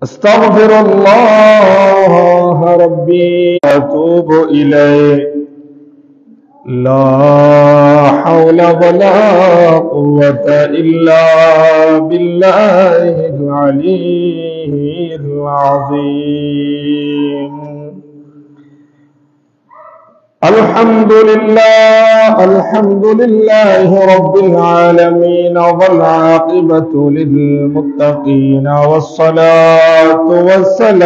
أستغفر الله ربي وأتوب إليه لا حول ولا قوة إلا بالله العلي العظيم الحمد لله رب العالمين والعاقبة للمتقين والصلاة والسلام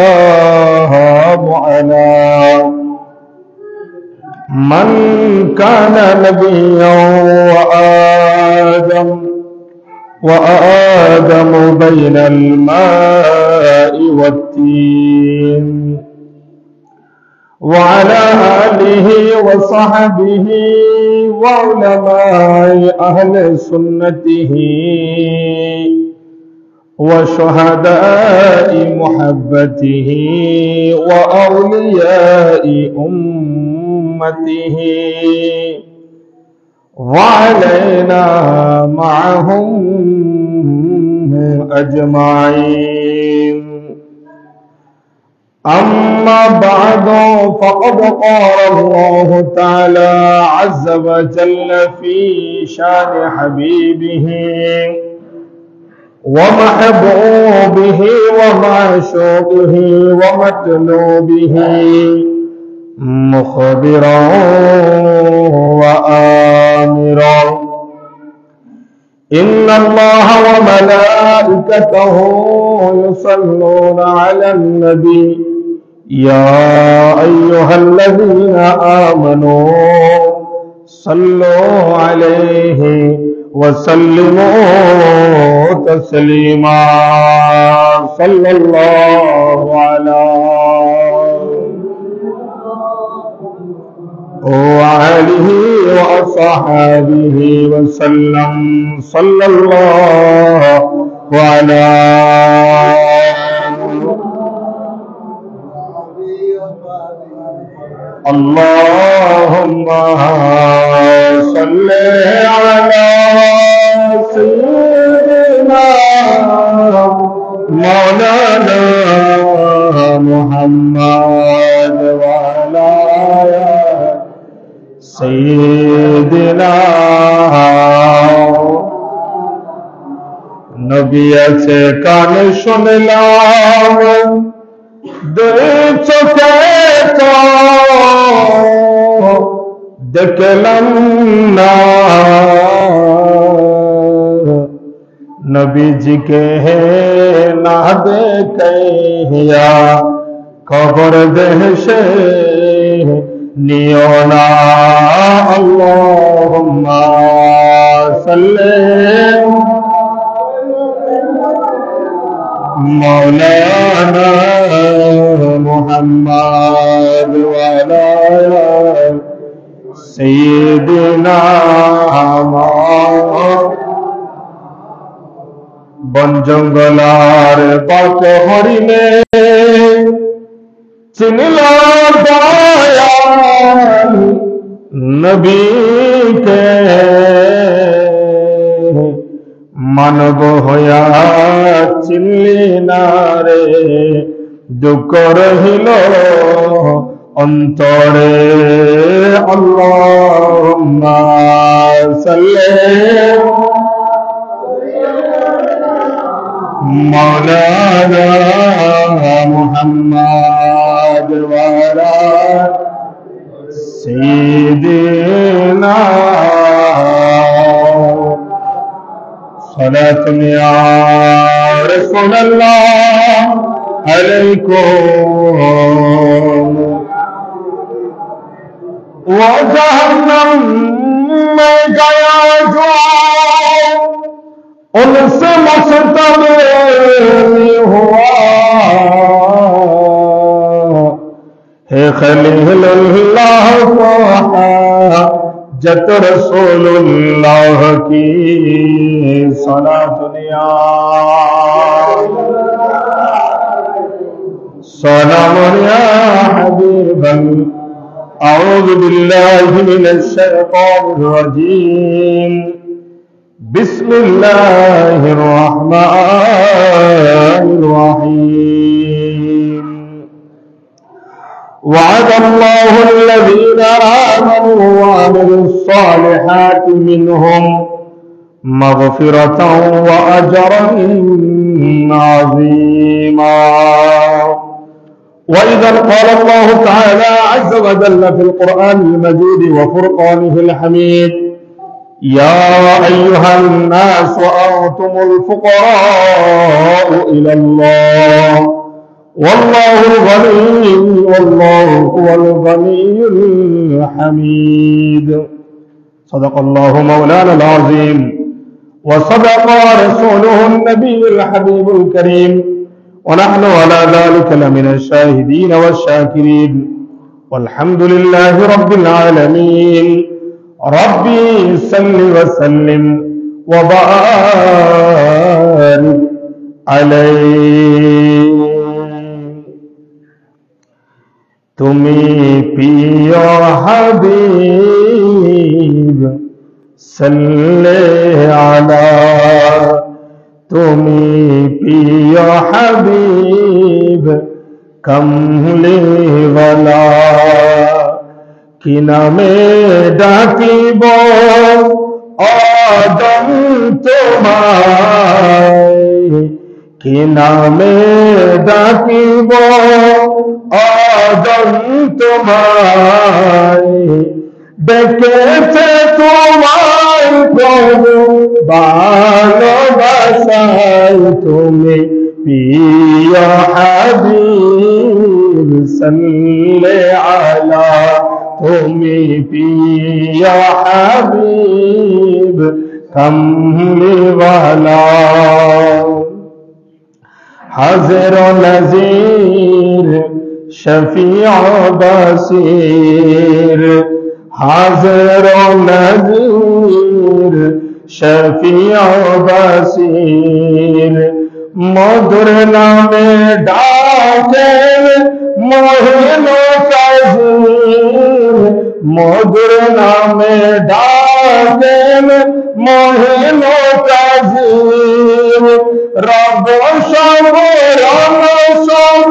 على من كان نبيا وآدم بين الماء والتين وعلى آله وصحبه وعلماء أهل سنته وشهداء محبته وأولياء أمته وعلينا معهم أجمعين أما بعد فقد قال الله تعالى عز وجل في شان حبيبه ومحبوبه ومعشوقه ومطلوبه مخبرا وآمرا إن الله وملائكته يصلون على النبي يا أيها الذين آمنوا صلوا عليه وسلموا تسليما صلى الله على وآله وأصحابه وسلم صلى الله على اللهم صل على سيدنا مولانا محمد وعلى سيدنا नबी से कान सुनलाम दे चुके तो देखलम ना नबी जी के है ना देखिया खबर देशे नियोना अल्लाहुम्मा सल्ले मौलाना मुहम्मद वाला सैयदना बन जंगलार बाक हरिने चिनला दयाल नबी के मानव होया चिल्ली नारे दुख रहिल अंतरे अल्लाहुम्मा सल्ले मौलाना मुहम्मद वाला सैयदना सलात या रसूल अल्लाह अलैकुम वो जहन्नम में गया जो उनसे मुस्तक़बिल हुआ है खलीलुल्लाह जत रसूलुल्लाह की सलातुनिया सलामुनिया हबीबन अऊज़ु बिल्लाहि मिनश शैतानिर रजीम بسم الله الرحمن الرحيم وعد الله الذين آمنوا وعملوا الصالحات منهم مغفرة وأجرا عظيما. وإذا قال الله تعالى عز وجل في القرآن المجيد وفرقانه الحميد يا أيها الناس أنتم الفقراء إلى الله والله الغني والله هو الغني الحميد. صدق الله مولانا العظيم وصدق رسوله النبي الحبيب الكريم ونحن على ذلك لمن الشاهدين والشاكرين والحمد لله رب العالمين. ربي صل وسلم وبارك عليه. তুমি প্রিয় হাবিব সাল্লে আলা, তুমি প্রিয় হাবিব কমলে ওয়ালা, কি নামে ডাকিব আদম তোমায়, কি নামে ডাকিব আদম তোমায়, ডেকেছে তোমায় প্রভু ভালোবাসায়, তুমি প্রিয় হাবিব সাল্লে আলা, তুমি প্রিয় হাবিব কমলে ওয়ালা। হাজির নজির শফিউ বাসির, হাজির নজির শফিউ বাসির, মধুর নামে ডাকে মোহিন কাজির, মধুর নামে ডাকে মোহিন কাজির, রব সব রব সব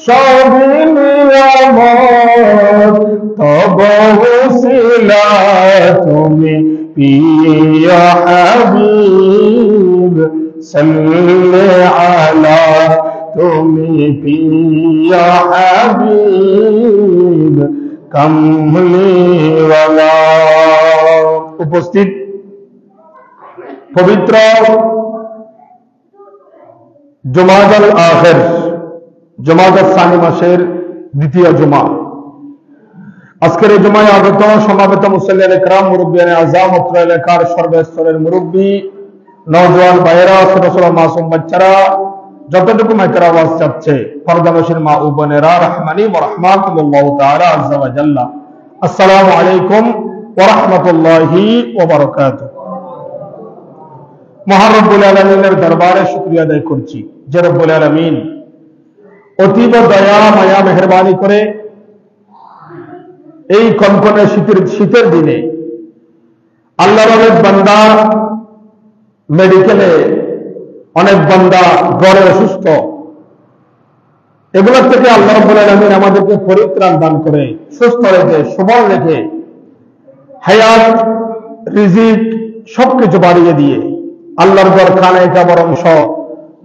সবই নিয়ামত, তব উসিলা তুমি প্রিয় হাবিব সাল্লে আলা, তুমি প্রিয় হাবিব কমলে ওয়ালা। উপস্থিত পবিত্র জুমাদুল আখির, জুমাদুল সানি মাসের দ্বিতীয় জুমা। আজকের এই জুমায় আগত সমাবেত মুসল্লিয়ানে کرام, মুরব্বিয়ানে আযম, অত্র এলাকার সর্বস্তরের মুরব্বী, নওজোয়ান ভাইয়েরা, ছোট ছোট মাসুম বাচ্চারা, যতটুকু মাইকের আওয়াজ যাচ্ছে, পর্দানশীল মা ও বোনেরা, রহমানি ওয়া রাহমাতুল্লাহ তাআলা আযজা ওয়া জাল্লা, আসসালামু আলাইকুম ওয়া রাহমাতুল্লাহি ওয়া বারাকাতুহু। মহান রব্বুল আলামিনের দরবারে শুকরিয়া আদায় করছি যে রব্বুল আলামিন অতীব দয়া মায়া মেহেরবানি করে এই কনকনে শীতের দিনে আল্লাহর অনেক বান্দা মেডিকেলে, অনেক বান্দা ঘরে অসুস্থ, এগুলোর থেকে আল্লাহ রাব্বুল আলামিন আমাদেরকে পরিত্রাণ দান করে সুস্থ রেখে সবল রেখে হায়াত রিজিক সবকিছু বাড়িয়ে দিয়ে আল্লাহর ঘর খানায় কাবার অংশ,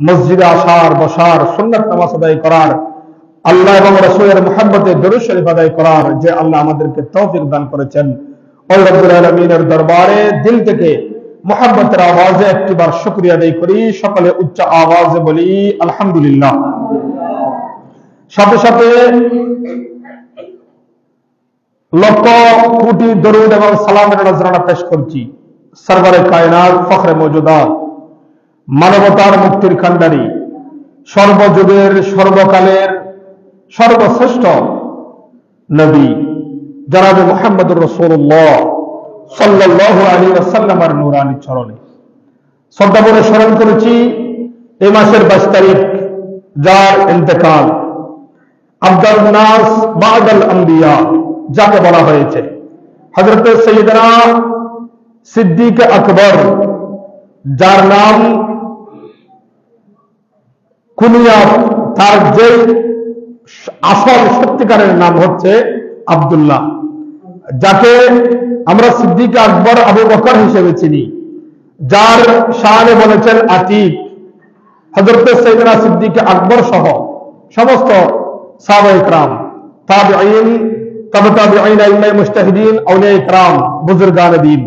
মসজিদে আসার বসার, সুন্নাত নামাজ আদায় করার, আল্লাহ এবং রাসূলের মুহাব্বতে দরুদ শরীফ আদায় করার যে আল্লাহ আমাদেরকে তৌফিক দান করেছেন, ওই রব্বুল আলামিনের দরবারে দিল থেকে মুহাব্বতের আওয়াজে একটিবার শুকরিয়া আদায় করি। সকলে উচ্চ আওয়াজে বলি আলহামদুলিল্লাহ। সাথে সাথে লক্ষ কোটি দরুদ এবং সালামের নজরানা পেশ করছি সরওয়ারে কায়নাত, ফখরে মওজুদাত, মানবতার মুক্তির কান্ডারি, সর্বযুগের সর্বকালের সর্বশ্রেষ্ঠ নবী জনাবে মুহাম্মদুর রাসূলুল্লাহ সাল্লাল্লাহু আলাইহি ওয়াসাল্লামের নূরানী চরণে শ্রদ্ধা ভরে স্মরণ করেছি এই মাসের 22 তারিখ, যার ইন্তেকাল, আফদাল নাস বা'দাল আম্বিয়া যাকে বলা হয়েছে হযরত সৈয়দনা সিদ্দিক আকবর যার নাম কুনিয়াত, তার যে আসল সত্যিকারের নাম হচ্ছে আব্দুল্লাহ, যাকে আমরা সিদ্দিক আকবর আবু বকর হিসেবে চিনি, যার শানে বলেছেন আতিক। হযরত সাইয়েদনা সিদ্দিক আকবর সহ সমস্ত সাহাবায়ে কেরাম, তাবিঈন, তাবে তাবিঈন, আইম্মায়ে মুজতাহিদিন, আউলিয়ায়ে কেরাম, বুজুর্গানে দ্বীন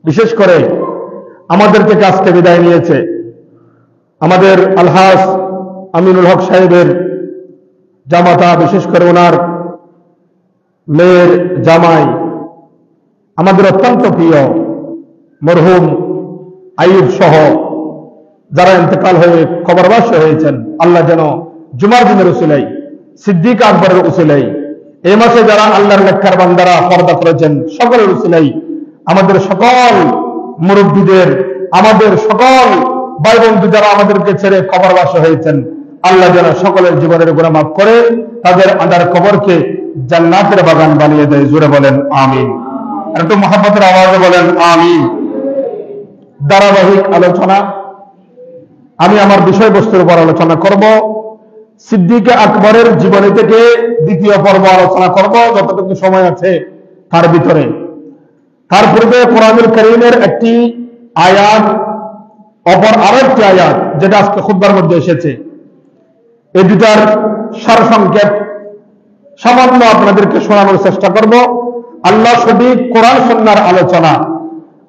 বিশেষ করে আমাদের থেকে আজকে বিদায় নিয়েছে আমাদের আলহাজ আমিনুল হক সাহেবের জামাতা, বিশেষ করে ওনার মেয়ের জামাই, আমাদের অত্যন্ত প্রিয় মরহুম আইয়ুব সহ যারা ইন্তেকাল হয়ে কবরবাসী হয়েছেন, আল্লাহ যেন জুমার দিনের উসিলাই, সিদ্দিক আকবরের উসিলাই, এই মাসে যারা আল্লাহর নেককার বান্দারা পর্দা করেছেন সকলের উসিলাই, আমাদের সকল মুরব্বীদের, আমাদের সকল ভাই বন্ধু যারা আমাদেরকে ছেড়ে কবরবাসী হয়েছেন, আল্লাহ যেন সকলের জীবনের গুনাহ মাফ করে তাদের আন্ডার কবরকে জান্নাতের বাগান বানিয়ে দেয়। জোরে বলেন আমিন। আর একটু মহব্বতের আওয়াজে বলেন আমিন। ধারাবাহিক আলোচনা, আমি আমার বিষয়বস্তুর উপর আলোচনা করব। সিদ্দিক আকবরের জীবনী থেকে দ্বিতীয় পর্ব আলোচনা করব যতটুকু সময় আছে তার ভিতরে। তার পূর্বে কোরআনুল কারীমের একটি আয়াত, অপর আরেকটি আয়াত যেটা আজকে খুতবার মধ্যে এসেছে, এই দুটার সারসংক্ষেপ সামান্য আপনাদেরকে শোনানোর চেষ্টা করব। আল্লাহ সঠিক কোরআন সুন্নাহর আলোচনা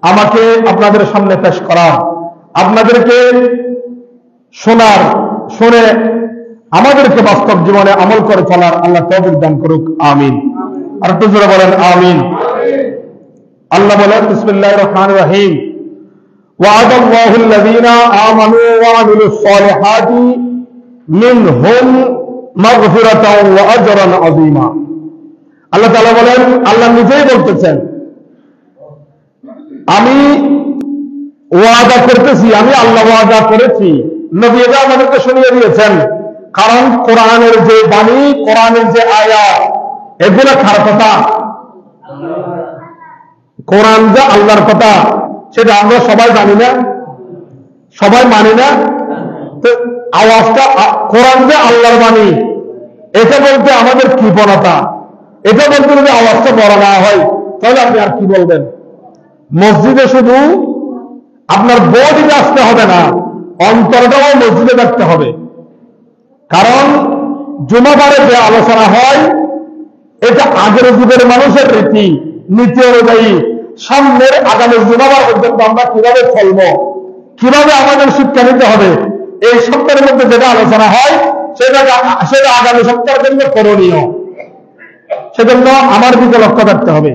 আমাকে আপনাদের সামনে পেশ করার, আপনাদেরকে শোনার, শুনে আমাদেরকে বাস্তব জীবনে আমল করে চলার আল্লাহ তৌফিক দান করুক, আমিন। আর একটু জোরে বলেন আমিন। আল্লাহ বলেন বিসমিল্লাহির রহমানির রহিম, ওয়া'দাল্লাহু আল্লাযীনা আমানু ওয়া আমিলুস সালিহাতি মিনহুম মাগফিরাতাও ওয়া আজরান আযীমা। আল্লাহ তাআলা বলেন, আল্লাহ নিজেই বলতেছেন, আমি ওয়াদা করতেছি, আমি আল্লাহ ওয়াদা করেছি। নবীরা আমাদেরকে শুনিয়ে দিয়েছেন, কারণ কোরআনের যে বাণী, কোরআনের যে আয়াত, এগুলো কার কথা? কোরআন যে আল্লাহর কথা, সেটা আমরা সবাই জানি না, সবাই মানি না। তো আওয়াজটা, কোরআন যে আল্লাহর বাণী, এটা বলতে আমাদের কৃপণতা। এটা বলতে যদি আওয়াজটা বড় না হয় তাহলে আপনি আর কি বলবেন? মসজিদে শুধু আপনার বডিতে আসতে হবে না, অন্তরটাও মসজিদে থাকতে হবে। কারণ জুমাবারে যে আলোচনা হয় এটা আগের যুগের মানুষের রীতি নীতি অনুযায়ী সামনের আগামী জুমাবার পর্যন্ত আমরা কিভাবে চলবো, কিভাবে আমাদের শিক্ষা নিতে হবে, এই সপ্তাহের মধ্যে যেটা আলোচনা হয় সেটা আগামী সপ্তাহের জন্য করণীয়। সেজন্য আমার দিকে লক্ষ্য রাখতে হবে।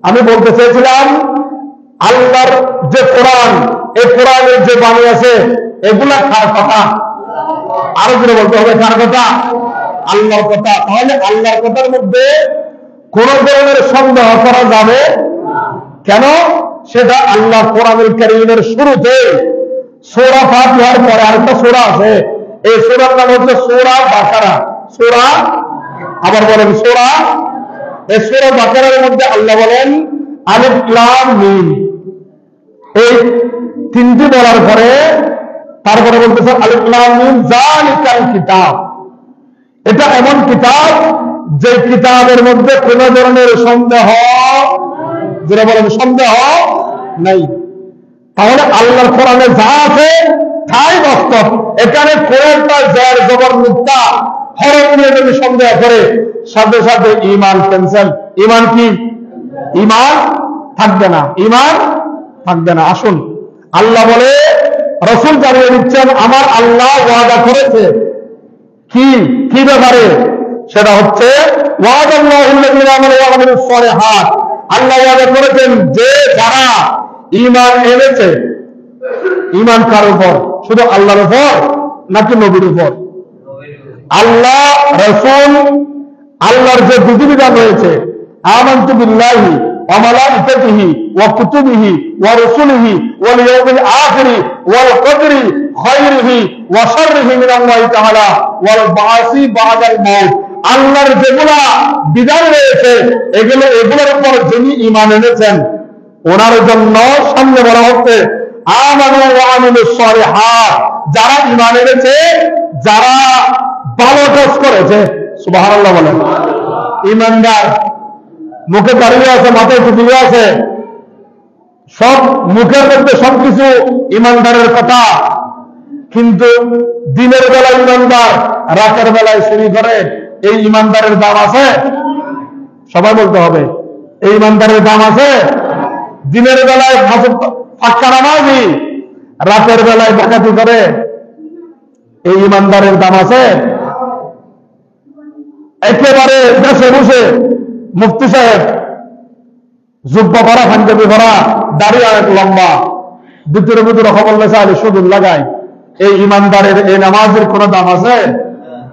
আমি বলতে চেয়েছিলাম, আল্লাহর যে কোরআন, এই কোরআনের যে বাণী আছে, এগুলা কার কথা? আরো করে বলতে হবে, কার কথা? আল্লাহর কথা। তাহলে আল্লাহর কথার মধ্যে কোন ধরনের সন্দেহ করা যাবে কেন? সেটা আল্লাহ কোরআনুল কারীমের শুরুতে সূরা ফাতিহার পরে আরেকটা সূরা আছে, এই সূরার নাম হচ্ছে সূরা বাকারা। সূরা, আবার বলেন সূরা, এই সূরা বাকারার মধ্যে আল্লাহ বলেন আলিফ লাম মিম, এই তিনটি বলার পরে তারপরে বলতেছে আলিফ লাম মিম যালিকাল কিতাব। এটা এমন কিতাব যে কিতাবের মধ্যে কোন ধরনের সন্দেহ, যেটা বলেন সন্দেহ নাই। তাহলে আল্লাহর কোরআনে যা আছে তাই বাস্তব। এখানে কোরআনটা জের জবর মুক্তা হরফ নিয়ে যদি সন্দেহ করে, সাথে সাথে ঈমান ক্যান্সেল। ঈমান কি? ঈমান থাকবে না, ঈমান থাকবে না। আসুন, আল্লাহ বলে, রাসূল জানিয়ে দিচ্ছেন, আমার আল্লাহ ওয়াদা করেছে কি কি ব্যাপারে? সেটা হচ্ছে ওয়াদাল্লাহু আল্লাযীনা আমানু ওয়া আমিলুস সালিহাত। আল্লাহ ওয়াদা করেছেন যে যারা ঈমান এনেছে। ঈমান কার উপর? শুধু আল্লাহর উপর নাকি নবীর উপর? আল্লাহ, রাসূল, আল্লাহর যে বিধিবিধান রয়েছে, আমানতু বিল্লাহি ওয়া মালাইকাতিহি ওয়া কুতুবিহি ওয়া রাসূলিহি ওয়াল ইয়াউমিল আখির ওয়াল কদরি খায়রিহি ওয়া শাররিহি মিনাল্লাহি তাআলা ওয়াল বাসি বাদাল মাউত। আল্লাহর যেগুলা বিধান রয়েছে এগুলোর উপর যিনি ঈমান এনেছেন ওনার জন্য সামনে বলা হচ্ছে আমানু ওয়া আমিলুস সালিহাত, যারা ঈমান এনেছে, যারা ভালো কাজ করেছে। সুবহানাল্লাহ বলেন। ঈমানদার মুখে দাঁড়িয়ে আছে, মাথায় টুপি আছে, সব মুখের মধ্যে সবকিছু ঈমানদারের কথা, কিন্তু দিনের বেলায় ঈমানদার, রাতের বেলায় চুরি করে, এই ঈমানদারের দাম আছে? সবাই বলতে হবে, এই ঈমানদারের দাম আছে? দিনের বেলায় ফাঁকা নামাজি, রাতের বেলায় ডাকাতি করে, এই ঈমানদারের দাম আছে? একেবারে দেশে বসে মুফতি সাহেব জুব্বা পরা, পাঞ্জাবি পরা, দাড়ি অনেক লম্বা, ভিতরে ভিতরে খবর লেখা আলী সুদূর লাগায়, এই ঈমানদারের, এই নামাজের কোন দাম আছে?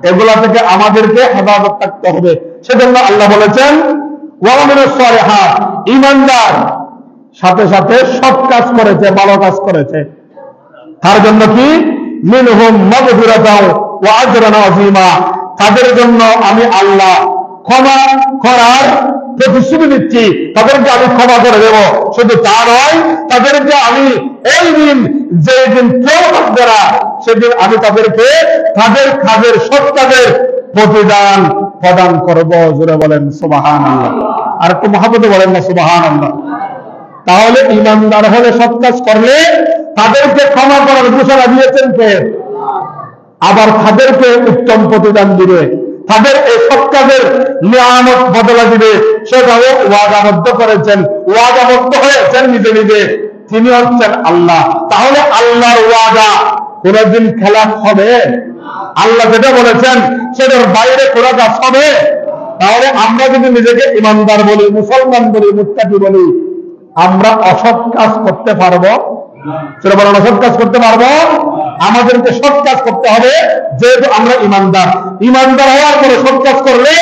এগুলা থেকে আমাদেরকে হেফাজত থাকতে হবে। সেজন্য আল্লাহ বলেছেন ওয়া আমিলুস সালিহাত, ঈমানদার সাথে সাথে সৎ কাজ করেছে, ভালো কাজ করেছে, তার জন্য কি মিনহুম মাগফিরাতাও ওয়া আজরান আযীমা, তাদের জন্য আমি আল্লাহ ক্ষমা করার প্রতিশ্রুতি দিচ্ছি, তাদেরকে আমি ক্ষমা করে দেব। শুধু তা নয়, তাদেরকে আমি এই দিন, যে দিন কেউ থাকবে না, সেদিন আমি তাদেরকে তাদের কাজের, সৎ কাজের প্রতিদান প্রদান করব। জোরে বলেন সুবহানাল্লাহ। আর একটু মহব্বতে বলেন না সুবহানাল্লাহ। তাহলে ঈমানদার হলে, সৎ কাজ করলে তাদেরকে ক্ষমা করার ঘোষণা দিয়েছেন কে? আবার তাদেরকে উত্তম প্রতিদান দিবে, তাদের এই সৎ কাজের নিয়ামত বদলা দিবে, সেটাও ওয়াদাবদ্ধ করেছেন, ওয়াদাবদ্ধ হয়েছেন নিজে নিজে, তিনি হচ্ছেন আল্লাহ। তাহলে আল্লাহর ওয়াদা কোনদিন খেলাফ হবে? আল্লাহ যেটা বলেছেন সেটার বাইরে কোন কাজ হবে? তাহলে আমরা যদি নিজেকে ঈমানদার বলি, মুসলমান বলি, মুত্তাকি বলি, আমরা অসৎ কাজ করতে পারবো? সেটা বলেন, অসৎ কাজ করতে পারবো? আমাদেরকে সৎ কাজ করতে হবে, যেহেতু আমরা ঈমানদার। ঈমানদার হওয়ার পরে সৎ কাজ করলে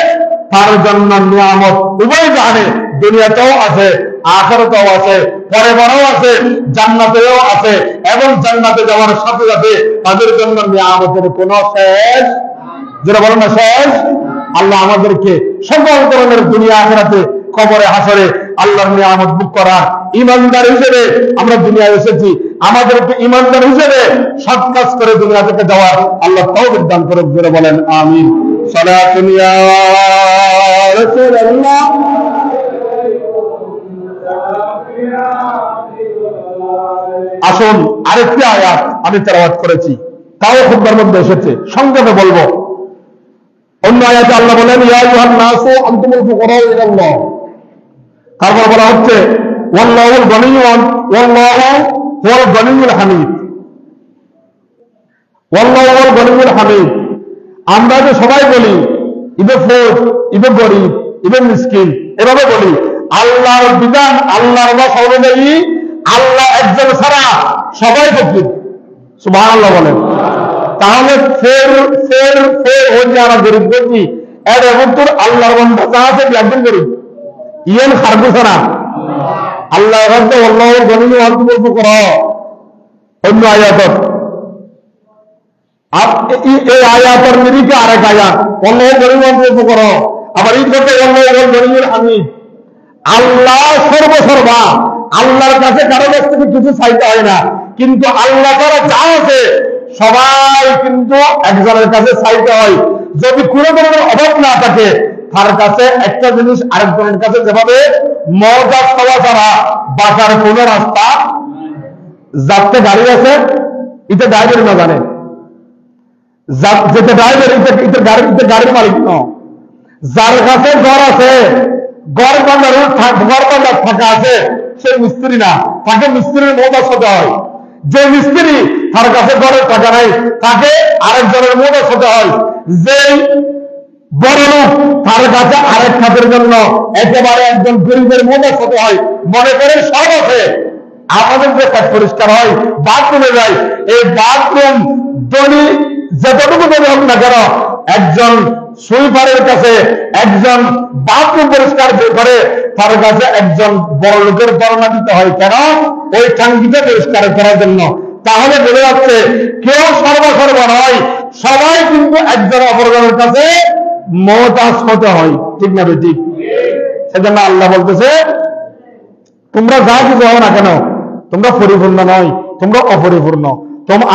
তার জন্য নিয়ামত উভয় জাহানে, দুনিয়াতেও আছে, আখিরাতেও আছে, পরে বড়ও আছে, জান্নাতেও আছে, এবং জান্নাতে যাওয়ার সাথে সাথে তাদের জন্য নিয়ামতের কোন শেষ, যেটা বলেন না শেষ। আল্লাহ আমাদেরকে সকল ধরনের দুনিয়া আখিরাতে, কবরে, হাসরে আল্লাহর নিয়ামত ভোগ করার ঈমানদার হিসেবে আমরা দুনিয়ায় এসেছি। আমাদেরকে ঈমানদার হিসেবে সৎ কাজ করে দুনিয়া থেকে যাওয়ার আল্লাহ তৌফিক দান করুন। জোরে বলেন আমিন। সালাতুন ইয়া রাসূলুল্লাহ। আসুন আরেকটি আয়াত আমি তেলাওয়াত করেছি, তাও খুতবার মধ্যে এসেছে, সংক্ষেপে বলবো। অন্য আয়াতে আল্লাহ বলেন ইয়া আইয়ুহান নাসু আনতুমুল ফুকারাউ ইলাল্লাহ। তারপর বলা হচ্ছে ওয়াল্লাহুল গনিয়্যু ওয়াল্লাহু হুয়াল গনিয়্যুল হামিদ। ওয়াল্লাহু হুয়াল গনিয়্যুল হামিদ। আমরা যে সবাই বলি ইবে ফোর, ইবে গরিব, ইবে মিসকিন, এভাবে বলি। আল্লাহর বিধান, আল্লাহর সর্বদায়ী, আল্লাহ একজন ছাড়া সবাই ফকির। সুবহানাল্লাহ বলেন। তাহলে ফের ফের ফের হয়ে যারা গরিব বলছি, এর এবছর আল্লাহর বান্দা যা আছে একজন গরিব, ইয়েন খারগুসানা আল্লাহ আল্লাহর গনিয়্যু আনতুমুল ফুকারা। অন্য আয়াত, এই আয়াতের নিরিখে আরেক আয়াত আল্লাহর গনিয়্যু আনতুমুল ফুকারা। আবার এই করতে আল্লাহর গনিয়্যুল হামিদ। আল্লাহ সর্বসর্বা, আল্লাহর কাছে কারো কাছ থেকে কিছু চাইতে হয় না, কিন্তু আল্লাহ তারা যা আছে সবাই কিন্তু একজনের কাছে চাইতে হয়। যদি কোনো ধরনের অভাব না থাকে, তার কাছে একটা জিনিস আরেকজনের কাছে যেভাবে মজা খাওয়া ছাড়া বাঁচার কোন রাস্তা, যাতে গাড়ি আছে এটা ড্রাইভার না জানে, যেটা ড্রাইভার এটা গাড়ির মালিক ন, যার কাছে ঘর আছে, ঘর বাঁধার ফাঁকা আছে, সে মিস্ত্রি না, তাকে মিস্ত্রির মজা হতে হয়। যে মিস্ত্রি, তার কাছে ঘরের টাকা নাই, তাকে আরেকজনের মজা হতে হয়। যে বড় লোক, তার কাছে আরেক খাতের জন্য একেবারে একজন গরিবের মজা হতে হয়। মনে করেন সব আছে, আমাদের যে কাজ পরিষ্কার হয়, বাথরুমে যাই, এই বাথরুম ধনী যতটুকু ধনী হোক না কেন, একজন সুইপারের কাছে, একজন বাথরুম পরিষ্কার করে, তার কাছে একজন বড় লোকের বর্ণনা দিতে হয়। কেন? ওই ট্যাঙ্কিটা পরিষ্কার করার জন্য। তাহলে বোঝা যাচ্ছে কেউ সর্বসর্ব নয়, সবাই কিন্তু একজন অপরজনের কাছে মুহতাজ হতে হয়। ঠিক না ঠিক? সেজন্য আল্লাহ বলতেছে তোমরা যা কিছু হও না কেন, তোমরা পরিপূর্ণ নয়, তোমরা অপরিপূর্ণ।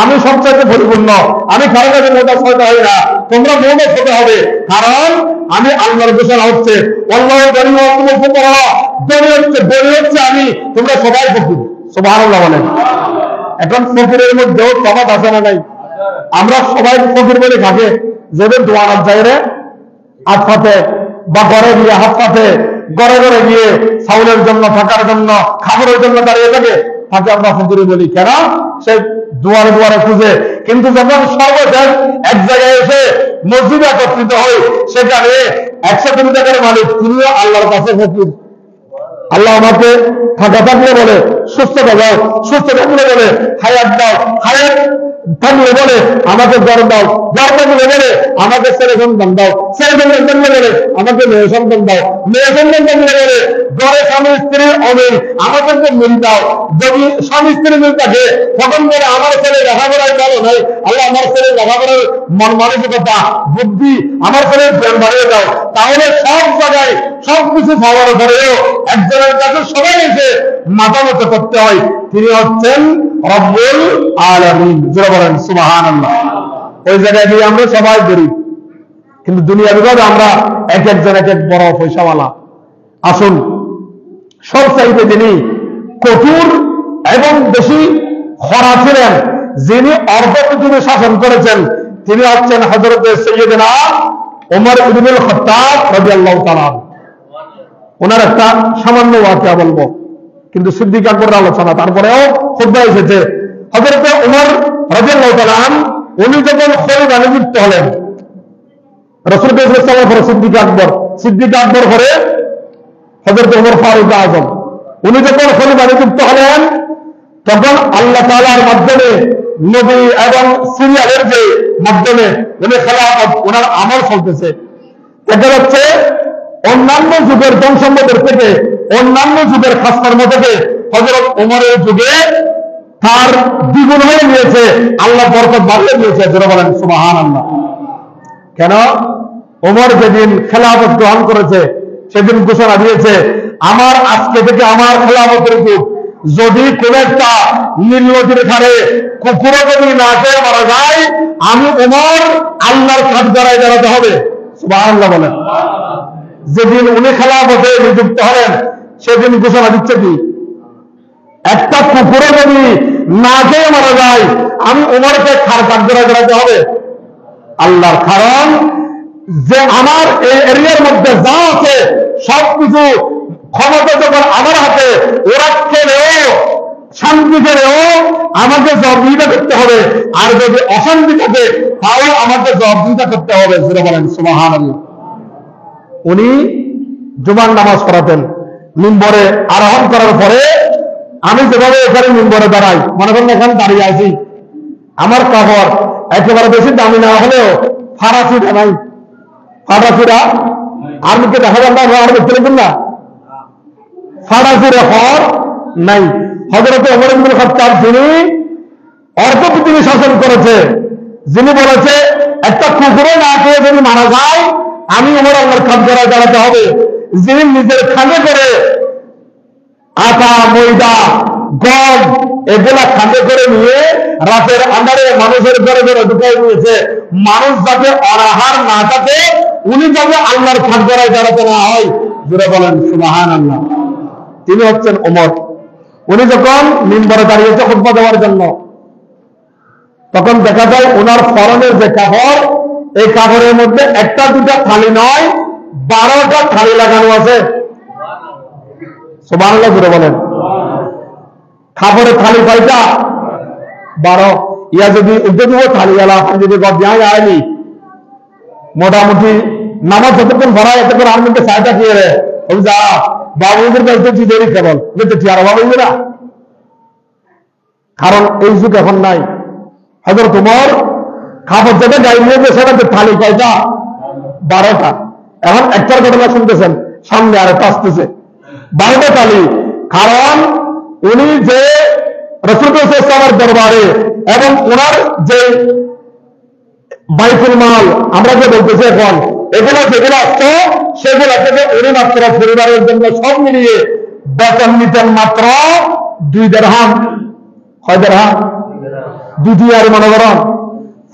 আমি সবচাইতে পরিপূর্ণ, আমি কারো কাছে মোটা ছয়টা হই না, তোমরা মোটা হতে হবে। কারণ আমি আল্লাহর ঘোষণা হচ্ছে আল্লাহ বলি হচ্ছে আমি, তোমরা সবাই ফকির। সুবহানাল্লাহ বলেন। এখন ফকিরের মধ্যেও তফাৎ আছে না নাই? আমরা সবাই ফকির বলে থাকে, যদি দোয়ার জায়গায় হাত পাতে বা ঘরে গিয়ে হাত পাতে, ঘরে ঘরে গিয়ে চাউলের জন্য, থাকার জন্য, খাবারের জন্য দাঁড়িয়ে থাকে, তাকে আমরা ফকির বলি। কেন? সে দুয়ারে দুয়ারে খুঁজে। কিন্তু যখন সর্বশেষ এক জায়গায় এসে মসজিদে একত্রিত হয়, সেখানে 100 টাকার মালিক, তিনিও আল্লাহর কাছে ফকির। আল্লাহ আমাকে থাকা থাকলে বলে সুস্থতা দাও, সুস্থ থাকলে বলে হায়াত দাও, হায়াত থাকলে বলে আমাকে জ্বর দাও, জ্বর থাকলে বলে আমাকে ছেলে সন্তান দাও, ছেলে সন্তান বলে আমাকে মেয়ে সন্তান দাও, মেয়ে সন্তান থাকলে বলে ঘরে স্বামী স্ত্রীর অমিল, আমাদেরকে মিল দাও। যদি স্বামী স্ত্রী মিল থাকে, তখন বলে আমার ছেলে লেখাপড়ায় ভালো নাই, আল্লাহ আমার ছেলে লেখাপড়ার মন মানসিকতা বুদ্ধি আমার ছেলে জ্ঞান বাড়িয়ে দাও। তাহলে সব জায়গায় সবকিছু পাওয়ার পরেও একজনের কাছে সবাই এসে মাথা মতো করতে হয়, তিনি হচ্ছেন রব্বুল আলামিন। যারা বলেন সুবহানাল্লাহ। ওই জায়গায় দিয়ে আমরা সবাই গরিব, কিন্তু দুনিয়ার বিভাগে আমরা এক একজন এক এক বড় পয়সাওয়ালা। আসুন, সব চাইতে যিনি কঠোর এবং বেশি খরা ছিলেন, যিনি অর্ধ পৃথিবী শাসন করেছেন, তিনি হচ্ছেন হযরত সাইয়্যিদনা ওমর ইবনুল খাত্তাব রাদিয়াল্লাহু তাআলা। ওনার একটা সামান্য ওয়াকিয়া বলবো, কিন্তু সিদ্দিক আকবরের আলোচনা তারপরেও খুতবা এসেছে। হযরত ওমর রাদিয়াল্লাহু তাআলা উনি যখন খলিফা নিযুক্ত হলেন, রাসূল সাল্লাল্লাহু আলাইহি ওয়াসাল্লাম পরে সিদ্দিক আকবর পরে হযরত ওমর ফারুক আযম, উনি যখন খলিফা নিযুক্ত হলেন, তখন আল্লাহ তাআলার মাধ্যমে নবী এবং সিরিয়ালের যে মাধ্যমে উনি খেলাফত, ওনার আমল চলতেছে। দেখা যাচ্ছে অন্যান্য যুগের জনসম্পদের থেকে, অন্যান্য যুগের খাসকর্ম থেকে হযরত ওমরের যুগে তার দ্বিগুণ হয়ে গিয়েছে, আল্লাহ বরকত বাড়িয়ে দিয়েছে। যারা বলেন সুবহানাল্লাহ। কেন? ওমর যেদিন খেলাফত গ্রহণ করেছে, সেদিন ঘোষণা দিয়েছে, আমার আজকে থেকে আমার খেলাফতের যুগ। যদি কোন একটা নীল নদীর ধারে কুকুরও যদি না খেয়ে মারা যায়, আমি ওমর আল্লাহর কাঠগড়ায় দাঁড়াতে হবে। সুবহানাল্লাহ বলেন। যেদিন উনি খেলাফতে নিযুক্ত হলেন, সেদিন ঘোষণা দিচ্ছে কি, একটা কুকুরও যদি না খেয়ে মারা যায়, আমি ওমরকে কাঠগড়ায় দাঁড়াতে হবে আল্লাহর। কারণ যে আমার এই এরিয়ার মধ্যে যা আছে সবকিছু ক্ষমতা যখন আমার হাতে, ওরা খেলেও শান্তি খেলেও আমাকে জবাবদিহিতা করতে হবে, আর যদি অশান্তি থাকে তাও আমাকে জবাবদিহিতা করতে হবে। যারা বলেন সুবহানাল্লাহ। উনি জুমার নামাজ পড়াতেন, মিম্বরে আরোহণ করার পরে আমি যেভাবে এখানে মিম্বরে দাঁড়াই, মনে করেন এখানে দাঁড়িয়ে আছি, আমার কাপড় একেবারে বেশি দামি না হলেও ফারাসিটা নাই, ফারাসিরা আর্মিকে দেখা যান না, আর দেখতে পারবেন না, ফারাসির হর নাই। হযরত ওমর ইবনুল খাত্তাব, যিনি অর্ধ পৃথিবী শাসন করেছে, যিনি বলেছে একটা কুকুরও না খেয়ে যদি মারা যায়, আমি ওমর আল্লাহর কাঠগড়ায় দাঁড়াতে হবে। যিনি নিজের খানে করে আটা, ময়দা, গম এগুলা খানে করে নিয়ে রাতের আন্ধারে মানুষের ঘরে ঘরে ঢুকাই দিয়েছে, মানুষ যাতে অনাহার না থাকে, উনি যাতে আল্লাহর কাঠগড়ায় দাঁড়াতে না হয়। জোরে বলেন সুবহানাল্লাহ। তিনি হচ্ছেন ওমর। উনি যখন মিম্বরে দাঁড়িয়েছে খুতবা দেওয়ার জন্য, তখন দেখা যায় ওনার পরনের যে কাপড়, এই কাপড়ের মধ্যে একটা দুটা থালি নয়, 12টা থালি লাগানো আছে। সুবহানাল্লাহ জোরে বলেন। কাপড়ের থালি কয়টা? 12। ইয়া যদি উদ্যোগ থালি গেলা যদি গদ্যায় আয়নি, মোটামুটি নামাজ যতক্ষণ ভরা এতক্ষণ আর্মিকে সাহায্য দিয়ে রে যা বাবুদের কাছে চিদেরই কেবল বুঝতে আর বাবু না। কারণ এই যুগ এখন নাই। হযরত ওমর কাপড় যেটা গায়ে নিয়ে সেটাতে থালি কয়টা? 12টা। এখন একটার ঘটনা শুনতেছেন, সামনে আরেকটা আসতেছে, 12টা থালি। কারণ উনি যে রাসূলুল্লাহ সাল্লাল্লাহু আলাইহি ওয়াসাল্লামের দরবারে এবং ওনার যে বাইতুল মাল আমরা যে বলতেছি এখন, এগুলো যেগুলো আসতো সেগুলো থেকে উনি মাত্র পরিবারের জন্য সব মিলিয়ে বেতন নিতেন মাত্র 2 দিরহাম। হয়দের হা দ্বিতীয় মনে করেন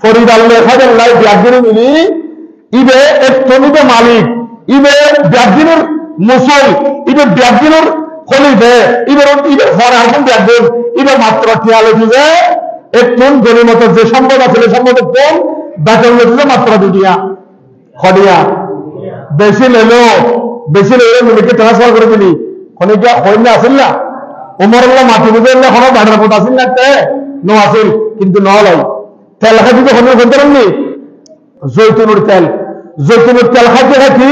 ফরিদ আল্লাহ খাদের লাই ব্যাগদিন মিলি ইবে একটু মালিক ইবে ব্যাগদিনের মুসল ইবে ব্যাগদিনের খলিফে ইবের ইবের পরে আসেন ব্যাগদিন ইবে মাত্র টিয়ালে দিবে একটু গরিমত যে সম্পদ আছে সম্পদ কোন বেতন দিলে মাত্র দুটিয়া খডিয়া বেশি লেলো মিলিকে ট্রান্সফার করে দিলি খনিকা হইল না আসিল না উমরুল্লাহ মাটি বুঝে কোনো বাজার পথ আসিল না নো আসিল কিন্তু নয় তেল খাইতে তো খনির করতে পারেননি জৈতুনের তেল খাইতে খাইতে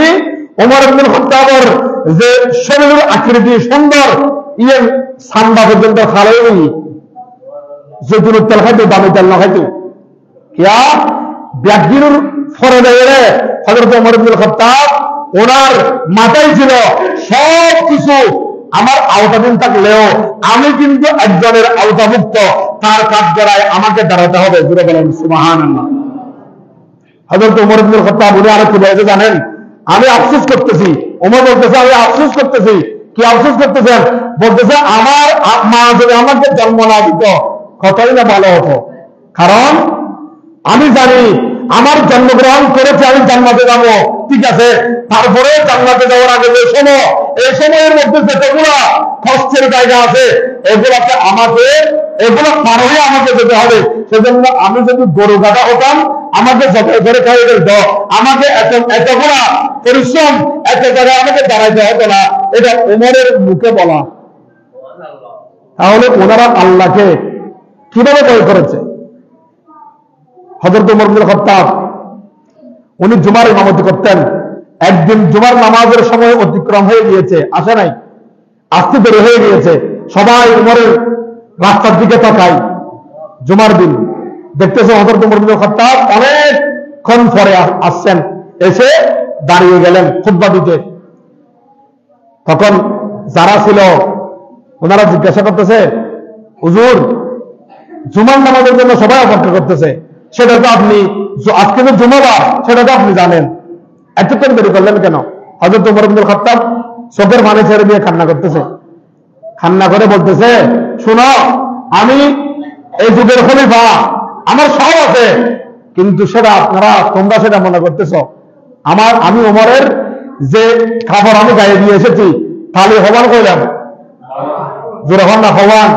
ওমর ইবনুল খাত্তাবের যে শরীরের আকৃতি সুন্দর ইয়ে সাম্বা পর্যন্ত খালাই নি জৈতুনের তেল খাইতে দামি তেল না খাইতে কিয়া ব্যাগদিনের ফরে দেয় হযরত ওমর ইবনুল খাত্তাব ওনার মাথায় ছিল সব কিছু আমার আওতাধীন থাকলেও আমি কিন্তু একজনের আওতাভুক্ত তার কাজ দ্বারায় আমাকে দাঁড়াতে হবে জুড়ে বলেন সুবহানাল্লাহ হযরত ওমর ইবনুল খাত্তাব উনি আর কি বলেছে জানেন আমি আফসোস করতেছি ওমর বলতেছে আমি আফসোস করতেছি কি আফসোস করতেছেন বলতেছে আমার মা যদি আমাকে জন্ম না দিত কতই না ভালো হতো কারণ আমি জানি আমার জন্মগ্রহণ করেছে আমি জান্নাতে যাবো ঠিক আছে তারপরে জান্নাতে যাওয়ার আগে যে সময় এই সময়ের মধ্যে যতগুলো কষ্টের জায়গা আছে এগুলোকে এগুলো পার হয়ে আমাকে যেতে হবে সেজন্য আমি যদি গরু গাদা হতাম আমাকে জবাই করে খাইয়ে দিত আমাকে এতগুলা পরিশ্রম এত জায়গায় আমাকে দাঁড়াইতে হতো না এটা ওমরের মুখে বলা তাহলে ওনারা আল্লাহকে কিভাবে ভয় করেছে হযরত ওমর ইবনুল খাত্তাব উনি জুমার ইমামতি করতেন একদিন জুমার নামাজের সময় অতিক্রম হয়ে গিয়েছে আসে নাই আসতে দেরি হয়ে গিয়েছে সবাই ওমরের রাস্তার দিকে তাকায় জুমার দিন দেখতেছে হযরত ওমর ইবনুল খাত্তাব অনেকক্ষণ পরে আসছেন এসে দাঁড়িয়ে গেলেন খুতবা দিতে তখন যারা ছিল ওনারা জিজ্ঞাসা করতেছে হুজুর জুমার নামাজের জন্য সবাই অপেক্ষা করতেছে সেটা তো আপনি আজকে তো জুমাবার সেটা তো আপনি জানেন এতক্ষণ দেরি করলেন কেন হযরত ওমর ইবনুল খাত্তাব চোখের পানি ছেড়ে দিয়ে কান্না করতেছে কান্না করে বলতেছে শোনো আমি এই যুগের খলিফা আমার সব আছে কিন্তু সেটা তোমরা সেটা মনে করতেছ আমি ওমরের যে কাপড় আমি গায়ে দিয়ে এসেছি তাহলে হবান কইলাম জোরে হন না হবান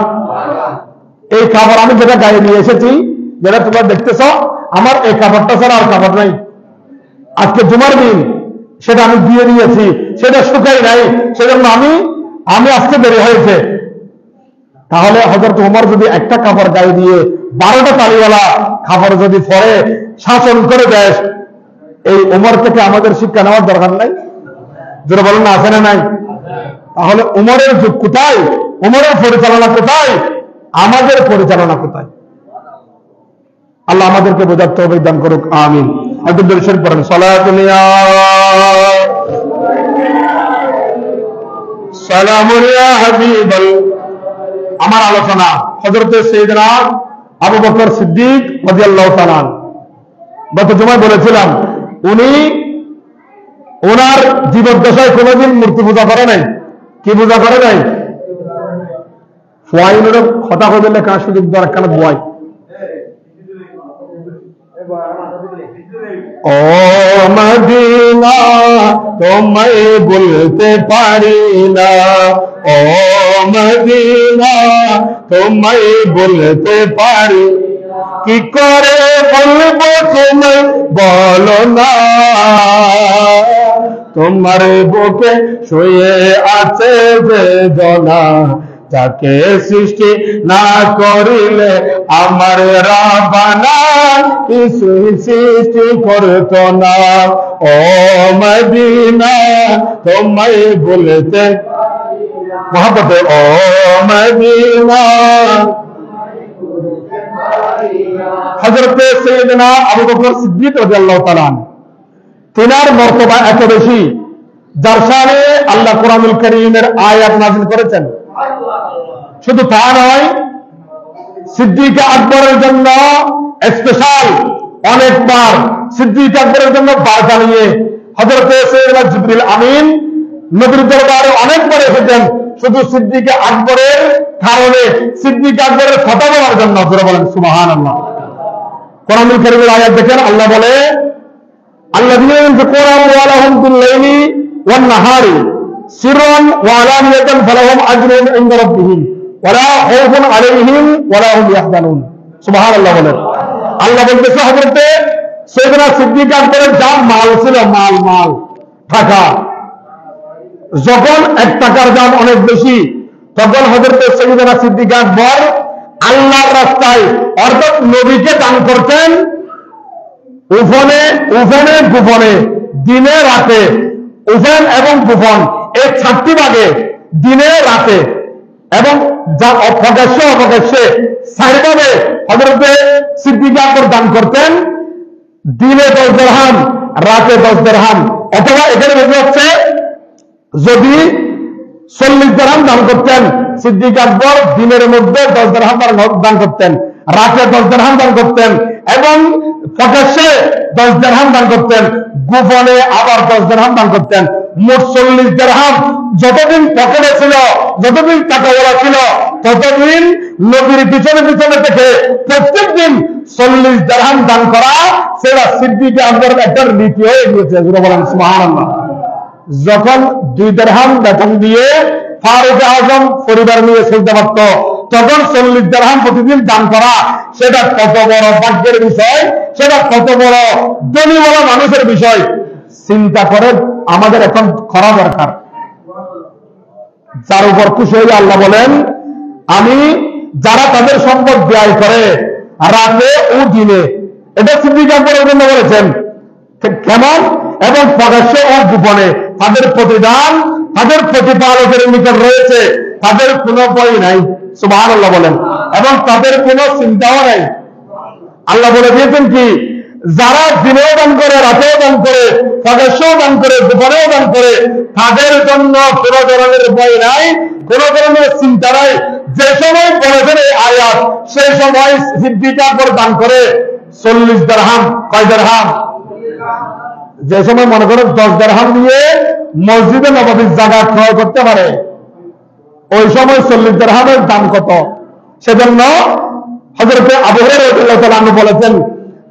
এই কাপড় আমি যেটা গায়ে নিয়ে এসেছি যেটা তোমরা দেখতেছ আমার এই কাপড়টা ছাড়া আর কাপড় নাই আজকে জুমার দিন সেটা আমি দিয়ে নিয়েছি সেটা শুকাই নাই সেজন্য আমি আজকে দেরি হয়েছে তাহলে হযরত ওমর যদি একটা কাপড় গায়ে দিয়ে 12টা তালিওয়ালা কাপড় যদি পরে শাসন করে দেয় এই ওমর থেকে আমাদের শিক্ষা নেওয়ার দরকার নাই যারা বলেন না আছে না নাই তাহলে ওমরের যুগ কোথায় ওমরের পরিচালনা কোথায় আমাদের পরিচালনা কোথায় আল্লাহ আমাদেরকে বোঝার তৌফিক দান করুক আমিন একটু দরুদ শরীফ পড়েন সালাতুন ইয়া সালামুন ইয়া হাবিবাল আমার আলোচনা হযরত সাইয়েদনা আবু বকর সিদ্দিক রাদিয়াল্লাহু তাআলা গত জুমায় বলেছিলাম উনি ওনার জীবদ্দশায় কোনোদিন মূর্তি পূজা করে নাই কি পূজা করে নাই ফুয়াইনের কথা হইলে কার সুযোগ দরকার বয় ও মদিনা তোমায় বলতে পারি না ও মদিনা তোমায় বলতে পারি কি করে বলবো তোমায় বলো না তোমার বুকে শুয়ে আছে যে জনা যাকে সৃষ্টি না করিলে আমার রাব্বানা কিছুই সৃষ্টি করত না ও মদিনা তোমায় বলতে মহব্বতে ও মদিনা হযরত সাইয়েদনা আবু বকর সিদ্দিক রাদিয়াল্লাহু তাআলা তিনার মর্তবা এত বেশি যার শানে আল্লাহ কোরআনুল কারীমের আয়াত নাযিল করেছেন শুধু তা নয় সিদ্দিক আকবরের জন্য স্পেশাল অনেকবার সিদ্দিক আকবরের জন্য বার্তা নিয়ে হযরত সাইয়েদনা জিবরিল আমিন নবীর দরবারে অনেকবার এসেছেন শুধু সিদ্দিক আকবরের কারণে, সিদ্দিক আকবরের কথা বলার জন্য। আপনারা বলেন সুবহানাল্লাহ। কোরআনুল কারীমের আয়াত দেখেন, আল্লাহ বলে আল্লাযীনা ইয়ানফিকুনা আমওয়ালাহুম বিল-লাইলি ওয়ান-নাহারি সিররান ওয়া আলানিয়াতান ফালাহুম আজরুহুম ইনদা রাব্বিহিম ওয়া লা খাউফুন আলাইহিম ওয়া লা হুম ইয়াহজানুন। সুবহানাল্লাহ বলেন। আল্লাহ বলতেছে হযরতে সাইয়েদনা সিদ্দিক আকবরের যা মাল ছিল, মাল টাকা, যখন 1 টাকার দাম অনেক বেশি, তখন হযরতে সাইয়েদনা সিদ্দিক আকবর আল্লাহর রাস্তায় অর্থাৎ নবীকে দান করতেন। উফনে গোপনে, দিনে রাতে, উফন এবং গোপন এই 4টি ভাগে, দিনে রাতে এবং যা অপ্রকাশ্যে 4 ভাগে হযরতে সিদ্দিক আকবর দান করতেন। দিনে 10 দিরহাম, রাতে 10 দিরহাম, অথবা এখানে বোঝা যাচ্ছে যদি 40 দিরহাম দান করতেন সিদ্দিক আকবর, দিনের মধ্যে 10 দিরহাম দান করতেন, রাতে 10 দিরহাম দান করতেন এবং প্রকাশ্যে 10 দিরহাম দান করতেন, গোপনে আবার 10 দিরহাম দান করতেন। মোট 40 দিরহাম যতদিন পকেটে ছিল, যতদিন টাকাওয়ালা ছিল, ততদিন নবীর পিছনে থেকে প্রত্যেকদিন 40 দিরহাম দান করা, সেটা সিদ্দিক আকবরের একটা রীতি হয়ে গিয়েছে। বলেন সুবহানাল্লাহ। যখন 2 দিরহাম বেতন দিয়ে ফারুক আজম পরিবার নিয়ে চলতে পারত, তখন 40 দিরহাম প্রতিদিন দান করা, সেটা কত বড় ভাগ্যের বিষয়, সেটা কত বড় ধনীওয়ালা মানুষের বিষয়, চিন্তা করে আমাদের এখন করা দরকার। যার উপর খুশি হয়ে আল্লাহ বলেন, আমি যারা তাদের সম্পদ ব্যয় করে রাতে ও দিনে, এটা সিদ্দিক আকবরের জন্য বলেছেন, কেমন এবং প্রকাশ্যে ও গোপনে, তাদের প্রতিদান তাদের প্রতিপালকের নিকট রয়েছে, তাদের কোনো ভয় নাই। সুবহানাল্লাহ বলেন। এবং তাদের কোনো চিন্তাও নাই। আল্লাহ বলে দিয়েছেন কি, যারা দিনেও দান করে, রাতেও দান করে, প্রকাশ্যেও দান করে, গোপনেও দান করে, তাদের জন্য কোনো ধরনের ভয় নাই, কোনো ধরনের চিন্তা নাই। যে সময় বলেছেন এই আয়াত, সেই সময় সিদ্দিক আকবর দান করে 40 দিরহাম। কয় দিরহাম? যে সময় মনে করেন 10 দিরহাম দিয়ে মসজিদে নববীর জায়গা ক্রয় করতে পারে, ওই সময় 40 দিরহামের দাম কত? সেজন্য হযরত আবু হুরায়রা রাদিয়াল্লাহু তাআলা আনহু বলেছেন,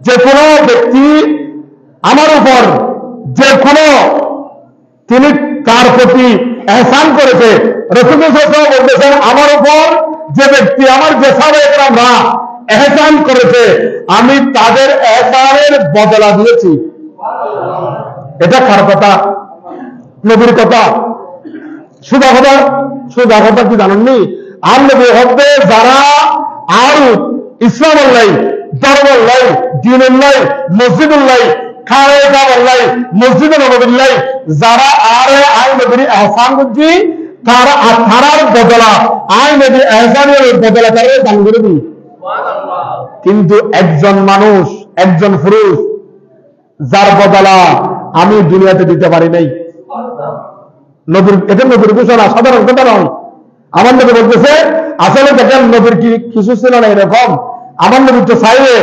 যে কোনো ব্যক্তি আমার উপর যে কোনো তিনি তার প্রতি ইহসান করেছে, রাসূলুল্লাহ সাল্লাল্লাহু আলাইহি ওয়াসাল্লাম বলতেছেন, আমার উপর যে ব্যক্তি, আমার যে সাহাবায়ে কেরামরা ইহসান করেছে, আমি তাদের ইহসানের বদলা দিয়েছি। এটা কার কথা? নবীর কথা। সুদা কথা কি জানেননি? আর নবী হবে যারা আর ইসলামুল্লাহ, ধর্মুল্লাহ, দ্বীনুল্লাহ, মসজিদুল্লাহ, খায়কাবুল্লাহ, মসজিদে নববীল্লাহ, যারা আয় নবীর ইহসান করছি, তারার বদলা আয় নবীর ইহসানের বদলা করে দান করে দিই। কিন্তু একজন মানুষ, একজন পুরুষ, যার বদলা আমি দুনিয়াতে দিতে পারি নাই, নবীর, এটা নবীর ঘোষণা, সাধারণ কথা নয়। আমার নবী বলতেছে, আসলে দেখেন নবীর কি কিছু ছিল না এরকম। আমার নবী তো চাইলে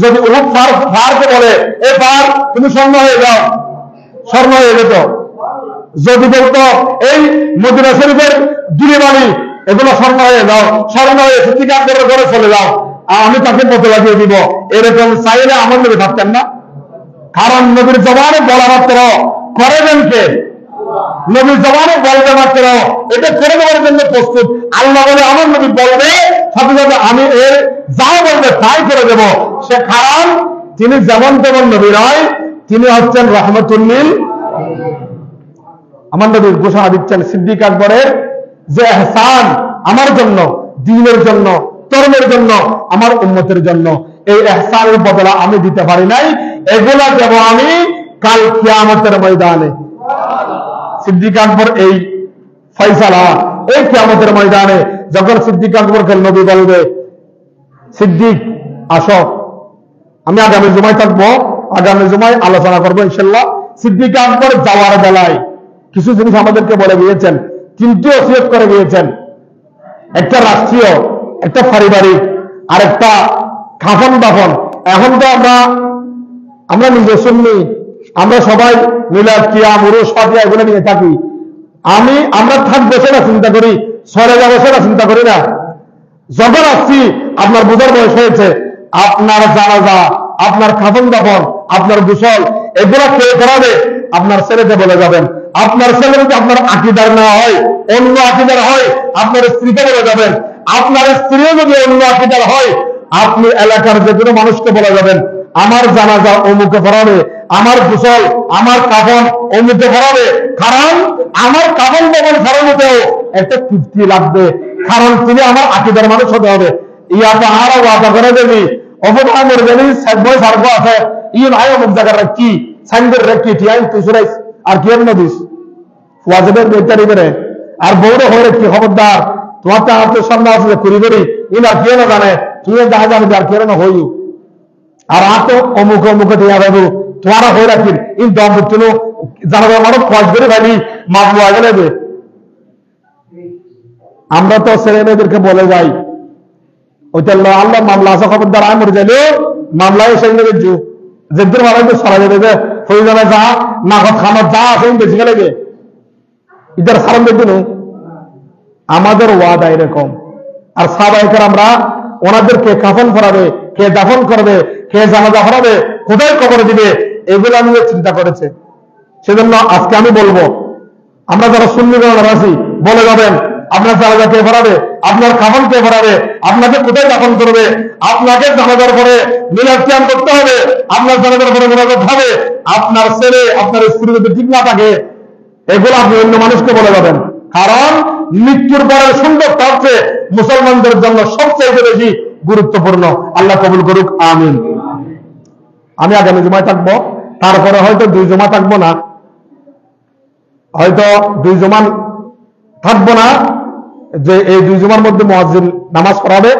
যদি উহুদ পাহাড়কে বলে, এ পাহাড় তুমি স্বর্ণ হয়ে যাও, স্বর্ণ হয়ে যেত। যদি বলতো এই মদিনা শরীফের দুলিবালি এগুলো স্বর্ণ হয়ে যাও, স্বর্ণ হয়ে সিদ্দিক আকবরের ঘরে চলে যাও, আমি তাকে বদলা দিয়ে দিব, এরকম চাইলে আমার নবী থাকতেন না। কারণ নবীর জবানে বলা মাত্র করে দেন কে? নবীর জবানে বলতে মাত্র এটা করে দেওয়ার জন্য প্রস্তুত। আল্লাহ বলে আমার নবী বলবে, সাথে সাথে আমি এর যা বলবে তাই করে দেব। সে কারণ তিনি যেমন তেমন নবী নয়, তিনি হচ্ছেন রহমতুল লিল। আমার নবী ঘোষণা দিচ্ছেন, সিদ্দিক আকবরের যে ইহসান আমার জন্য, দ্বীনের জন্য, ধর্মের জন্য, আমার উম্মতের জন্য, এই ইহসানের বদলা আমি দিতে পারি নাই, এগুলা দেব আমি কাল কিয়ামতের ময়দানে। সিদ্দিক আকবর এই ফয়সালা, এই কিয়ামতের ময়দানে যখন সিদ্দিক আকবরকে নবী বলবে, সিদ্দিক আসো, আমি আগামী জুমায় থাকবো, আগামী জুমায় আলোচনা করবো ইনশাল্লাহ। সিদ্দিক আকবর যাওয়ার বেলায় কিছু জিনিস আমাদেরকে বলে গিয়েছেন, কিন্তু ওসিয়ত করে গিয়েছেন। একটা রাষ্ট্রীয়, একটা পারিবারিক, আর একটা খাফন দাফন। এখন তো আমরা নিজে শুননি, আমরা সবাই মিলাদ, কিয়াম, উরুস, ফাতিহা এগুলো নিয়ে থাকি। আমরা থাকবো সেটা চিন্তা করি, সরে যাবো সেটা চিন্তা করি না। যখন আসছি আপনার বোঝার বয়স হয়েছে, আপনার জানাজা, আপনার কাফন দাফন, আপনার গোসল এগুলা কে করাবে? আপনার ছেলেকে বলে যাবেন। আপনার ছেলে যদি আপনার আকীদার না হয়, অন্য আকীদার হয়, আপনার স্ত্রীকে বলে যাবেন। আপনার স্ত্রীও যদি অন্য আকীদার হয়, আপনি এলাকার যে কোনো মানুষকে বলে যাবেন আমার জানাজা অমুকে করাবে, আমার গোসল, আমার কাফন অমুকে করাবে। কারণ আমার কাফন দাফন করানোতেও একটা তৃপ্তি লাগবে, কারণ তিনি আমার আকীদার মানুষ হতে হবে। ইয়াটা আরো ওয়াদা করে দেবি অবদানের জানি বই সার্গ আছে ইন আয় অমুক জায়গার রাখি সাইনদের রাখি টিয়াই তুই সুরাইস আর কি এমন দিস ওয়াজবের বেচারি বেড়ে আর বউরে হয়ে কি খবরদার তোমার তো হাতের সামনে আছে যে করি করি ইন আর কে না জানে তুই দেখা যাবে আর কে না হইউ আর আত অমুক অমুকে টিয়া বাবু তোমার হয়ে রাখি ইন দম বুঝছিল জানাবার মানুষ খোঁজ করে ভাবি মামু আগে নেবে। আমরা তো ছেলে মেয়েদেরকে বলে যাই ওইটা আল্লাহ মামলা আছে খবরদার আয় মরে যাইলে মামলায় এসে নেবে যেদিন মামলা সরা যাবে যে হয়ে যাবে যা না খামার যা আছে বেশি গেলে ইটার সারান দেখবেন। আমাদের ওয়াদা এরকম। আর সাহাবায়ে আমরা ওনাদেরকে কাফন করাবে, কে দাফন করবে, কে জানাজা করাবে, কোথায় কবর দিবে, এগুলো নিয়ে চিন্তা করেছে। সেজন্য আজকে আমি বলবো আমরা যারা সুন্নি আছি বলে যাবেন আপনার জানাজা কে ভরাবে, আপনার কাফন কে ভরাবে, আপনাকে কোথায় দাফন করবে, আপনাকে জানাজার পরে মিলাদ কিয়াম করতে হবে, আপনার জানাজার পরে মোনাজাত হবে, আপনার ছেলে আপনার স্ত্রী যদি ঠিক না থাকে এগুলো আপনি অন্য মানুষকে বলে যাবেন। কারণ মৃত্যুর পরের সুন্দরটা হচ্ছে মুসলমানদের জন্য সবচেয়ে বেশি গুরুত্বপূর্ণ। আল্লাহ কবুল করুক, আমিন। আমি আগামী জুমায় থাকবো, তারপরে হয়তো 2 জুমা থাকবো না, হয়তো 2 জুমা থাকবো না, যে এই 2 জুমার মধ্যে মুয়াজ্জিন নামাজ পড়াবে।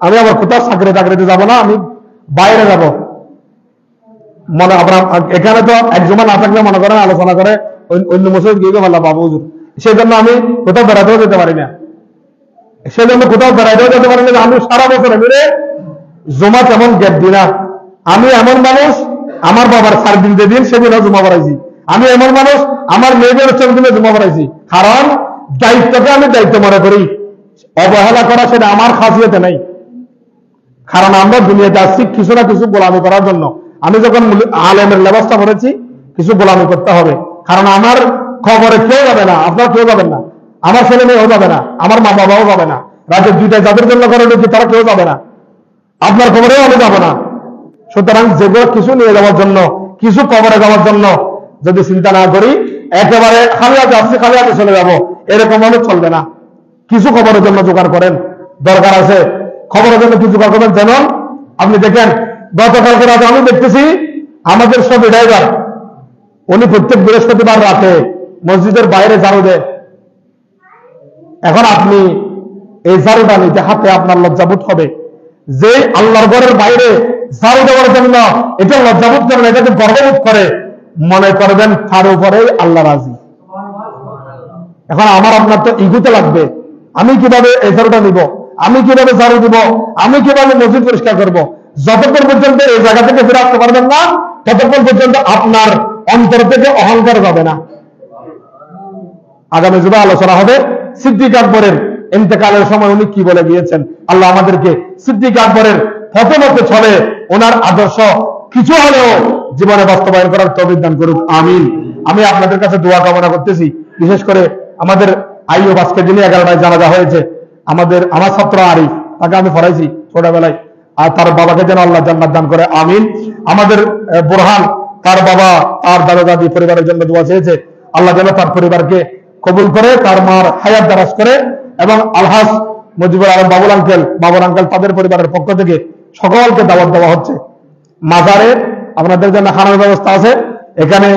আমি আবার কোথাও চাকরিতে যাবো না, আমি বাইরে যাব। মনে আপনার এখানে তো 1 জুমা না থাকলে মনে করেন আলোচনা করে অন্য মসজিদ গিয়ে ভালো বাবু হুজুর, সেই জন্য আমি কোথাও বেড়াতেও যেতে পারি না, সেই জন্য কোথাও বেড়াতেও যেতে পারি না। আমি সারা বছর মিলে জমা তেমন গ্যাপ দিই না। আমি এমন মানুষ আমার বাবার 4 দিন যেদিন সেদিনও জমা পড়াইছি। আমি এমন মানুষ আমার মেয়েদের 4 দিনে জমা পড়াইছি। কারণ দায়িত্বকে আমি দায়িত্ব মনে করি, অবহেলা করা সেটা আমার খাসিয়তে নাই। কারণ আমরা দুনিয়াতে আসছি কিছু না কিছু গোলামি করার জন্য। আমি যখন আলেমের লেবাসটা পড়েছি কিছু গোলামি করতে হবে, কারণ আমার খবরে কেউ যাবে না, আপনার কেউ যাবেন না, আমার ছেলে মেয়েও যাবে না, আমার মা বাবাও যাবে না, রাতের 2টায় যাদের জন্য করে ঢুকি তারা কেউ যাবে না, আপনার খবরেও আমি যাবো না। সুতরাং যেগুলো কিছু নিয়ে যাওয়ার জন্য, কিছু কবরে যাওয়ার জন্য যদি চিন্তা না করি, একেবারে খালি হাতে আসছি খালি হাতে চলে যাবো, এরকম হলে চলবে না। কিছু খবরের জন্য জোগাড় করেন, দরকার আছে খবরের জন্য কিছু জোগাড় করবেন। যেমন আপনি দেখেন গতকালকে রাতে আমি দেখতেছি আমাদের সব ড্রাইভার উনি প্রত্যেক বৃহস্পতিবার রাতে মসজিদের বাইরে ঝাড়ু দেয়। এখন আপনি এই ঝাড়ুটা নিতে হাতে আপনার লজ্জাবোধ হবে যে আল্লাহর ঘরের বাইরে ঝাড়ু দেওয়ার জন্য এটা লজ্জাবোধ করেন, এটাকে গর্ববোধ করে, মনে করবেন তার উপরে আল্লাহ রাজি। এখন আমার আপনার তো ইগুতে লাগবে, আমি কিভাবে এই ঝাড়ুটা নিব, আমি কিভাবে ঝাড়ু দিব, আমি কিভাবে মসজিদ পরিষ্কার করব। যতক্ষণ পর্যন্ত এই জায়গা থেকে ফিরে আসতে পারবেন না ততক্ষণ পর্যন্ত আপনার অন্তর থেকে অহংকার যাবে না। আগামী জুমা আলোচনা হবে সিদ্দিক আকবরের ইন্তেকালের সময় উনি কি বলে গিয়েছেন। আল্লাহ আমাদেরকে সিদ্দিক আকবরের পথমতে চলে ওনার আদর্শ কিছু হলেও জীবনে বাস্তবায়ন করার তৌফিক দান করুক, আমিন। আমি আপনাদের কাছে দোয়া কামনা করতেছি, বিশেষ করে আমাদের আইয়ুব আজকে যিনি 11টায় জানাজা হয়েছে, আমার ছাত্র আরিফ, তাকে আমি পড়াইছি ছোটবেলায়, আর তার বাবাকে যেন আল্লাহ জান্নাত দান করে, আমিন। আমাদের বুরহান, তার বাবা তার দাদা দাদি পরিবারের জন্য দোয়া চেয়েছে, আল্লাহ যেন তার পরিবারকে কবুল করে, তার মার হায়াত দারাজ করে, এবং আলহাজ মুজিবুর আলম বাবুল আঙ্কেল তাদের পরিবারের পক্ষ থেকে সকলকে দাওয়াত দেওয়া হচ্ছে। মাজারে আপনাদের জন্য খানার ব্যবস্থা আছে, এখানে